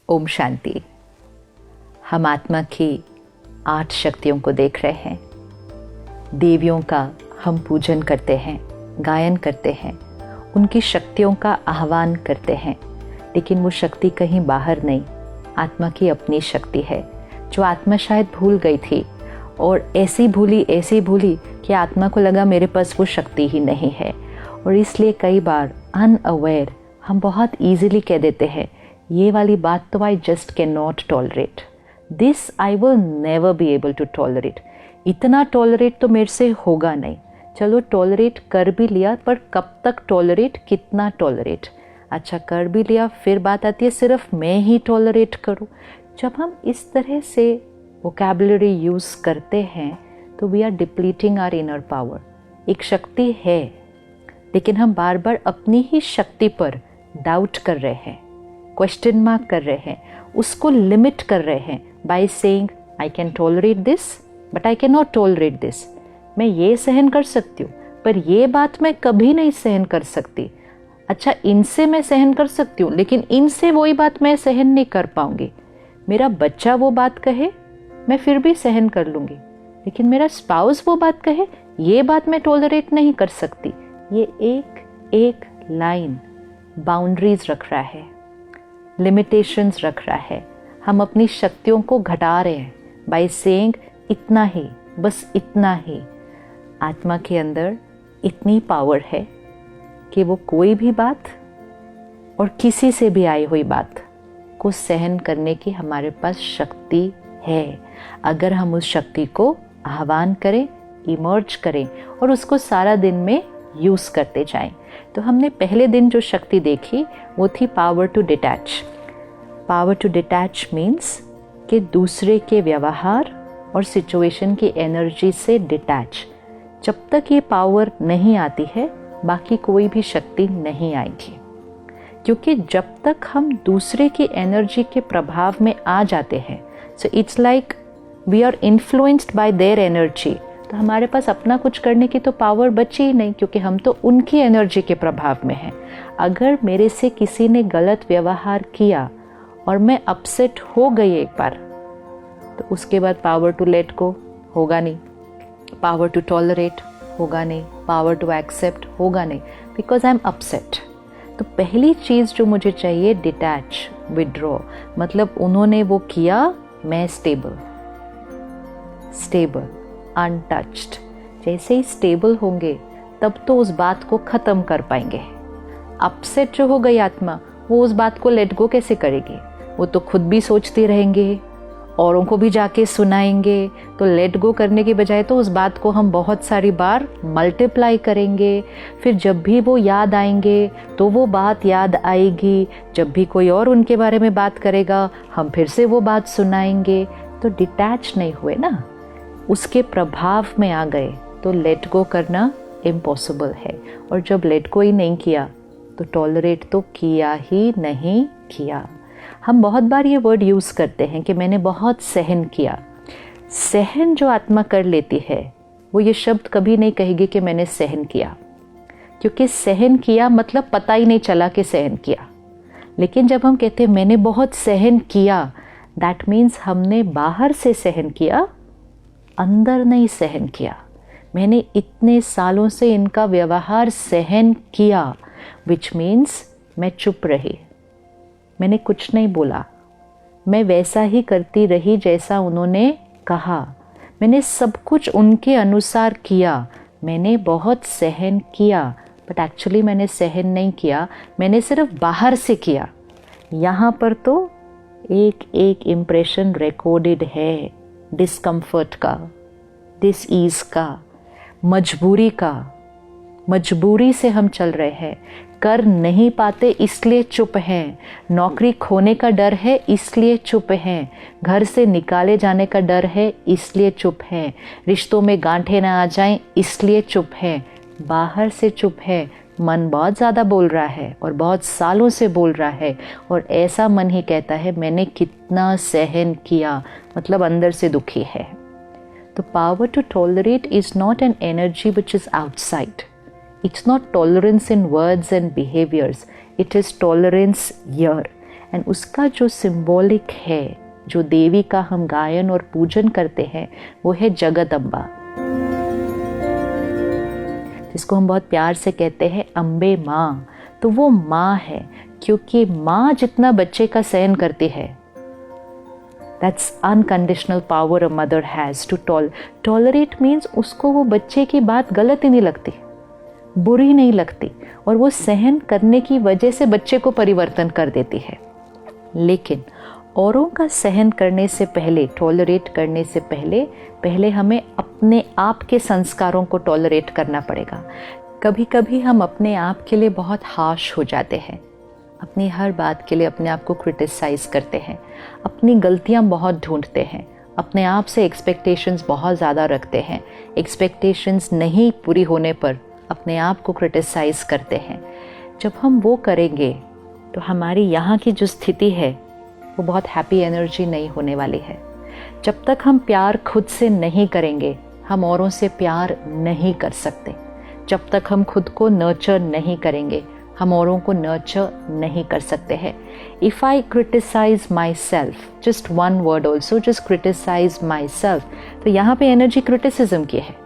ओम शांति। हम आत्मा की 8 शक्तियों को देख रहे हैं। देवियों का हम पूजन करते हैं, गायन करते हैं, उनकी शक्तियों का आह्वान करते हैं, लेकिन वो शक्ति कहीं बाहर नहीं, आत्मा की अपनी शक्ति है जो आत्मा शायद भूल गई थी और ऐसी भूली कि आत्मा को लगा मेरे पास वो शक्ति ही नहीं है। और इसलिए कई बार अनअवेयर हम बहुत ईजिली कह देते हैं, ये वाली बात तो I just can not tolerate, this I will never be able to tolerate. इतना टॉलरेट तो मेरे से होगा नहीं। चलो टॉलरेट कर भी लिया, पर कब तक टॉलरेट, कितना टॉलरेट। अच्छा कर भी लिया, फिर बात आती है सिर्फ मैं ही टॉलरेट करूं। जब हम इस तरह से वोकैबुलरी यूज़ करते हैं तो we are depleting our inner power. एक शक्ति है, लेकिन हम बार बार अपनी ही शक्ति पर डाउट कर रहे हैं, क्वेश्चन मार्क कर रहे हैं, उसको लिमिट कर रहे हैं by saying I can tolerate this but I can not tolerate this. मैं ये सहन कर सकती हूँ, पर ये बात मैं कभी नहीं सहन कर सकती। अच्छा इनसे मैं सहन कर सकती हूँ, लेकिन इनसे वही बात मैं सहन नहीं कर पाऊंगी। मेरा बच्चा वो बात कहे मैं फिर भी सहन कर लूँगी, लेकिन मेरा स्पाउस वो बात कहे ये बात मैं टॉलरेट नहीं कर सकती। ये एक एक लाइन बाउंड्रीज रख रहा है, लिमिटेशंस रख रहा है। हम अपनी शक्तियों को घटा रहे हैं बाय सेइंग इतना ही, बस इतना ही। आत्मा के अंदर इतनी पावर है कि वो कोई भी बात और किसी से भी आई हुई बात को सहन करने की हमारे पास शक्ति है, अगर हम उस शक्ति को आह्वान करें, इमर्ज करें और उसको सारा दिन में यूज़ करते जाएं। तो हमने पहले दिन जो शक्ति देखी वो थी power to detach. Power to detach means कि दूसरे के व्यवहार और सिचुएशन की एनर्जी से डिटैच। जब तक ये पावर नहीं आती है बाकी कोई भी शक्ति नहीं आएगी, क्योंकि जब तक हम दूसरे की एनर्जी के प्रभाव में आ जाते हैं, so it's like we are influenced by their energy, तो हमारे पास अपना कुछ करने की तो पावर बची ही नहीं, क्योंकि हम तो उनकी एनर्जी के प्रभाव में हैं। अगर मेरे से किसी ने गलत व्यवहार किया और मैं अपसेट हो गई एक बार, तो उसके बाद पावर टू लेट गो होगा नहीं, पावर टू टॉलरेट होगा नहीं, पावर टू एक्सेप्ट होगा नहीं, बिकॉज आई एम अपसेट। तो पहली चीज़ जो मुझे चाहिए डिटैच, विड्रॉ, मतलब उन्होंने वो किया, मैं स्टेबल, अनटच्ड। जैसे ही स्टेबल होंगे तब तो उस बात को ख़त्म कर पाएंगे। अपसेट जो हो गई आत्मा, वो उस बात को लेट गो कैसे करेगी? वो तो खुद भी सोचते रहेंगे, औरों को भी जाके सुनाएंगे। तो लेट गो करने की बजाय तो उस बात को हम बहुत सारी बार मल्टीप्लाई करेंगे। फिर जब भी वो याद आएंगे तो वो बात याद आएगी, जब भी कोई और उनके बारे में बात करेगा हम फिर से वो बात सुनाएंगे। तो डिटैच नहीं हुए ना, उसके प्रभाव में आ गए, तो लेट गो करना इम्पॉसिबल है। और जब लेट गो ही नहीं किया तो टॉलरेट तो किया ही नहीं किया। हम बहुत बार ये वर्ड यूज़ करते हैं कि मैंने बहुत सहन किया। सहन जो आत्मा कर लेती है वो ये शब्द कभी नहीं कहेगी कि मैंने सहन किया, क्योंकि सहन किया मतलब पता ही नहीं चला कि सहन किया। लेकिन जब हम कहते हैं मैंने बहुत सहन किया, दैट मीन्स हमने बाहर से सहन किया, अंदर नहीं सहन किया। मैंने इतने सालों से इनका व्यवहार सहन किया, विच मीन्स मैं चुप रही, मैंने कुछ नहीं बोला, मैं वैसा ही करती रही जैसा उन्होंने कहा, मैंने सब कुछ उनके अनुसार किया, मैंने बहुत सहन किया, बट एक्चुअली मैंने सहन नहीं किया, मैंने सिर्फ बाहर से किया। यहाँ पर तो एक एक इम्प्रेशन रिकॉर्डेड है, डिस्कम्फर्ट का, डिसईज का, मजबूरी से हम चल रहे हैं, कर नहीं पाते इसलिए चुप हैं, नौकरी खोने का डर है इसलिए चुप हैं, घर से निकाले जाने का डर है इसलिए चुप हैं, रिश्तों में गांठें ना आ जाएं इसलिए चुप हैं। बाहर से चुप है, मन बहुत ज़्यादा बोल रहा है और बहुत सालों से बोल रहा है, और ऐसा मन ही कहता है मैंने कितना सहन किया, मतलब अंदर से दुखी है। तो power to tolerate is not an energy which is outside. It's not tolerance in words and behaviors. It is tolerance here. And उसका जो सिंबॉलिक है, जो देवी का हम गायन और पूजन करते हैं, वो है जगदम्बा, जिसको हम बहुत प्यार से कहते हैं अम्बे माँ। तो वो माँ है, क्योंकि माँ जितना बच्चे का सहन करती है, that's unconditional power a mother has to tolerate means उसको वो बच्चे की बात गलत ही नहीं लगती, बुरी नहीं लगती, और वो सहन करने की वजह से बच्चे को परिवर्तन कर देती है। लेकिन औरों का सहन करने से पहले, टॉलरेट करने से पहले हमें अपने आप के संस्कारों को टॉलरेट करना पड़ेगा। कभी कभी हम अपने आप के लिए बहुत हार्श हो जाते हैं, अपनी हर बात के लिए अपने आप को क्रिटिसाइज करते हैं, अपनी गलतियां बहुत ढूंढते हैं, अपने आप से एक्सपेक्टेशंस बहुत ज़्यादा रखते हैं, एक्सपेक्टेशंस नहीं पूरी होने पर अपने आप को क्रिटिसाइज करते हैं। जब हम वो करेंगे तो हमारी यहाँ की जो स्थिति है वो बहुत हैप्पी एनर्जी नहीं होने वाली है। जब तक हम प्यार खुद से नहीं करेंगे, हम औरों से प्यार नहीं कर सकते। जब तक हम खुद को नर्चर नहीं करेंगे, हम औरों को नर्चर नहीं कर सकते हैं। If I criticise myself, just one word also, just criticise myself, तो यहाँ पे एनर्जी क्रिटिसिज्म की है।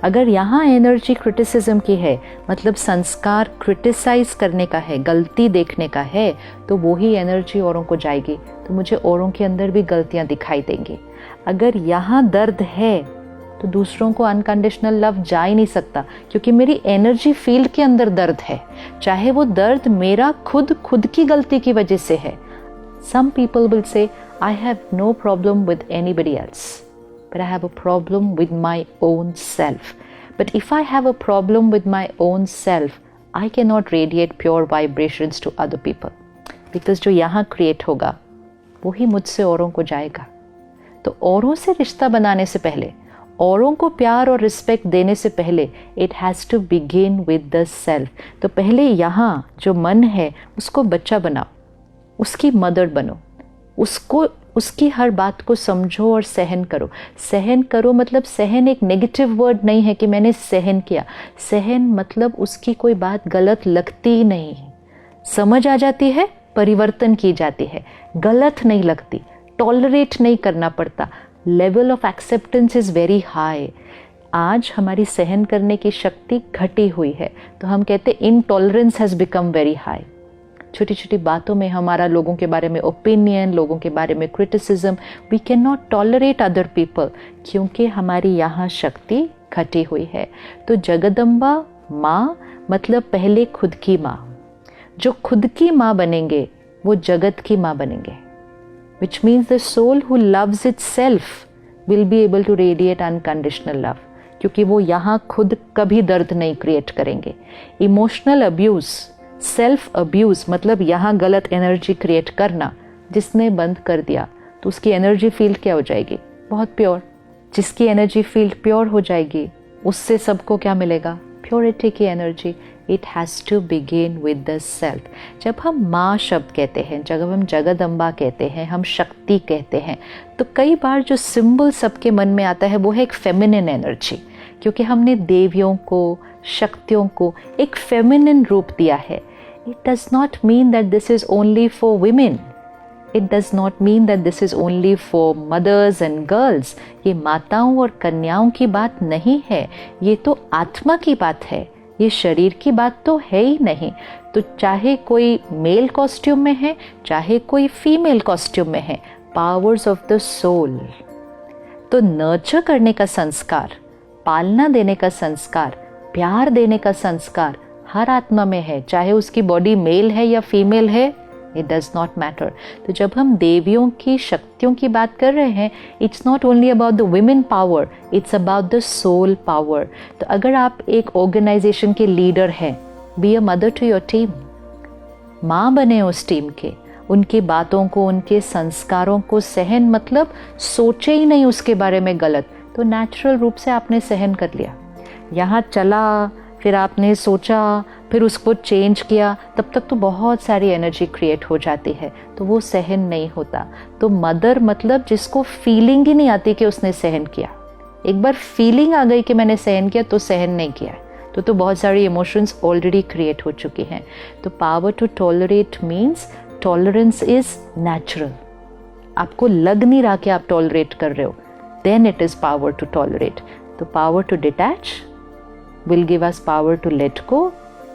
अगर यहाँ एनर्जी क्रिटिसिज्म की है, मतलब संस्कार क्रिटिसाइज करने का है, गलती देखने का है, तो वो ही एनर्जी औरों को जाएगी, तो मुझे औरों के अंदर भी गलतियाँ दिखाई देंगी। अगर यहाँ दर्द है तो दूसरों को अनकंडीशनल लव जा ही नहीं सकता, क्योंकि मेरी एनर्जी फील्ड के अंदर दर्द है, चाहे वो दर्द मेरा खुद की गलती की वजह से है। सम people will say I have no problem with anybody else, but I have a problem with my own self. But if I have a problem with my own self, I cannot radiate pure vibrations to other people. Because जो यहाँ create होगा, वो ही मुझसे औरों को जाएगा। तो औरों से रिश्ता बनाने से पहले, औरों को प्यार और रिस्पेक्ट देने से पहले, it has to begin with the self. तो पहले यहाँ जो मन है, उसको बच्चा बनाओ, उसकी मदर बनो, उसकी हर बात को समझो और सहन करो। सहन करो मतलब सहन एक नेगेटिव वर्ड नहीं है कि मैंने सहन किया। सहन मतलब उसकी कोई बात गलत लगती ही नहीं, समझ आ जाती है, परिवर्तन की जाती है, गलत नहीं लगती, टॉलरेट नहीं करना पड़ता। Level of acceptance is very high. आज हमारी सहन करने की शक्ति घटी हुई है, तो हम कहते intolerance has become very high. छोटी छोटी बातों में हमारा लोगों के बारे में ओपिनियन, लोगों के बारे में criticism, we can not tolerate other people, क्योंकि हमारी यहाँ शक्ति घटी हुई है। तो जगदम्बा माँ मतलब पहले खुद की माँ। जो खुद की माँ बनेंगे वो जगत की माँ बनेंगे, which means the soul who loves itself will be able to radiate unconditional love, क्योंकि वो यहाँ खुद कभी दर्द नहीं क्रिएट करेंगे। इमोशनल अब्यूज़, सेल्फ अब्यूज़ मतलब यहाँ गलत एनर्जी क्रिएट करना, जिसने बंद कर दिया तो उसकी एनर्जी फील्ड क्या हो जाएगी? बहुत प्योर। जिसकी एनर्जी फील्ड प्योर हो जाएगी, उससे सबको क्या मिलेगा? प्योरिटी की एनर्जी। It has to begin with the self. जब हम माँ शब्द कहते हैं, जब हम जगदम्बा कहते हैं, हम शक्ति कहते हैं, तो कई बार जो सिंबल सबके मन में आता है वो है एक फेमिनिन एनर्जी, क्योंकि हमने देवियों को, शक्तियों को एक फेमिनिन रूप दिया है। It does not mean that this is only for women, it does not mean that this is only for mothers and girls. ये माताओं और कन्याओं की बात नहीं है, ये तो आत्मा की बात है, ये शरीर की बात तो है ही नहीं। तो चाहे कोई मेल कॉस्ट्यूम में है, चाहे कोई फीमेल कॉस्ट्यूम में है, पावर्स ऑफ द सोल। तो नर्चर करने का संस्कार, पालना देने का संस्कार, प्यार देने का संस्कार हर आत्मा में है, चाहे उसकी बॉडी मेल है या फीमेल है, इट डज नॉट मैटर। तो जब हम देवियों की शक्तियों की बात कर रहे हैं, it's not only about the women power, it's about the soul power. तो अगर आप एक ऑर्गेनाइजेशन के लीडर हैं, be a mother to your team, माँ बने उस टीम के, उनकी बातों को, उनके संस्कारों को सहन मतलब सोचे ही नहीं उसके बारे में गलत, तो नेचुरल रूप से आपने सहन कर लिया। यहाँ चला, फिर आपने सोचा, फिर उसको चेंज किया, तब तक तो बहुत सारी एनर्जी क्रिएट हो जाती है, तो वो सहन नहीं होता। तो मदर मतलब जिसको फीलिंग ही नहीं आती कि उसने सहन किया। एक बार फीलिंग आ गई कि मैंने सहन किया तो सहन नहीं किया, तो बहुत सारी इमोशंस ऑलरेडी क्रिएट हो चुकी हैं। तो power to tolerate means tolerance is natural, आपको लग नहीं रहा कि आप टॉलरेट कर रहे हो, then it is power to tolerate. तो power to detach will give us power to let go,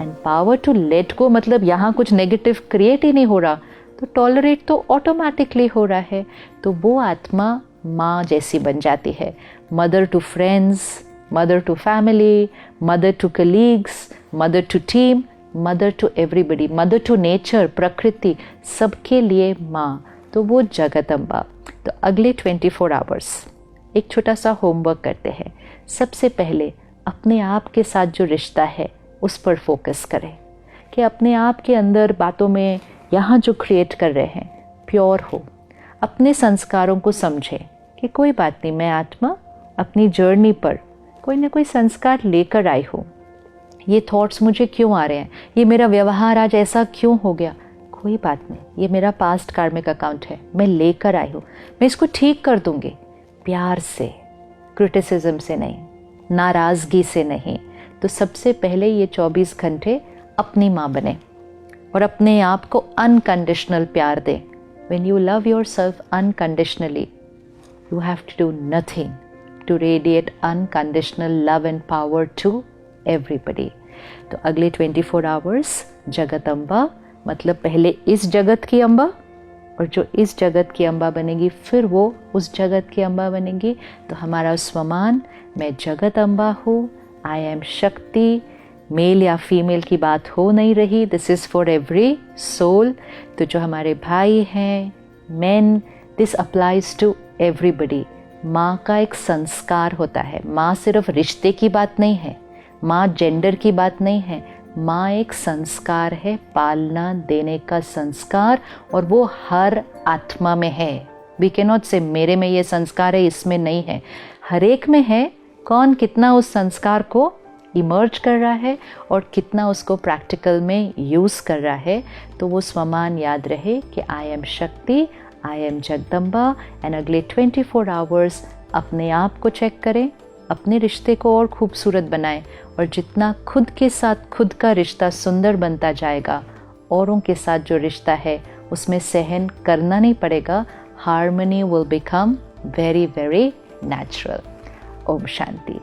and power to let go मतलब यहाँ कुछ नेगेटिव क्रिएट ही नहीं हो रहा, तो टॉलरेट तो ऑटोमेटिकली हो रहा है. तो वो आत्मा माँ जैसी बन जाती है. Mother to friends, mother to family, mother to colleagues, mother to team, mother to everybody, mother to nature, प्रकृति, सबके लिए माँ. तो वो जगदम्बा. तो अगले 24 आवर्स एक छोटा सा होमवर्क करते हैं. सबसे पहले अपने आप के साथ जो रिश्ता है उस पर फोकस करें कि अपने आप के अंदर बातों में यहाँ जो क्रिएट कर रहे हैं प्योर हो. अपने संस्कारों को समझें कि कोई बात नहीं, मैं आत्मा अपनी जर्नी पर कोई ना कोई संस्कार लेकर आई हूँ. ये थॉट्स मुझे क्यों आ रहे हैं, ये मेरा व्यवहार आज ऐसा क्यों हो गया, कोई बात नहीं, ये मेरा पास्ट कार्मिक अकाउंट है, मैं लेकर आई हूँ, मैं इसको ठीक कर दूँगी. प्यार से, क्रिटिसिज्म से नहीं, नाराज़गी से नहीं. तो सबसे पहले ये 24 घंटे अपनी माँ बने और अपने आप को अनकंडीशनल प्यार दें. When you love yourself unconditionally, you have to do nothing to radiate unconditional love and power to everybody. तो अगले 24 आवर्स जगदम्बा मतलब पहले इस जगत की अम्बा, और जो इस जगत की अम्बा बनेगी फिर वो उस जगत की अम्बा बनेगी. तो हमारा स्वमान, मैं जगत अम्बा हूँ, आई एम शक्ति. मेल या फीमेल की बात हो नहीं रही, this is for every soul. तो जो हमारे भाई हैं, men, this applies to everybody. माँ का एक संस्कार होता है. माँ सिर्फ रिश्ते की बात नहीं है, माँ जेंडर की बात नहीं है, माँ एक संस्कार है, पालना देने का संस्कार, और वो हर आत्मा में है. वी कैन नॉट से मेरे में ये संस्कार है, इसमें नहीं है, हर एक में है. कौन कितना उस संस्कार को इमर्ज कर रहा है और कितना उसको प्रैक्टिकल में यूज़ कर रहा है. तो वो स्वमान याद रहे कि आई एम शक्ति, आई एम जगदम्बा. एंड अगले 24 आवर्स अपने आप को चेक करें, अपने रिश्ते को और खूबसूरत बनाएं, और जितना खुद के साथ खुद का रिश्ता सुंदर बनता जाएगा, औरों के साथ जो रिश्ता है उसमें सहन करना नहीं पड़ेगा. Harmony will become very very natural. ओम शांति.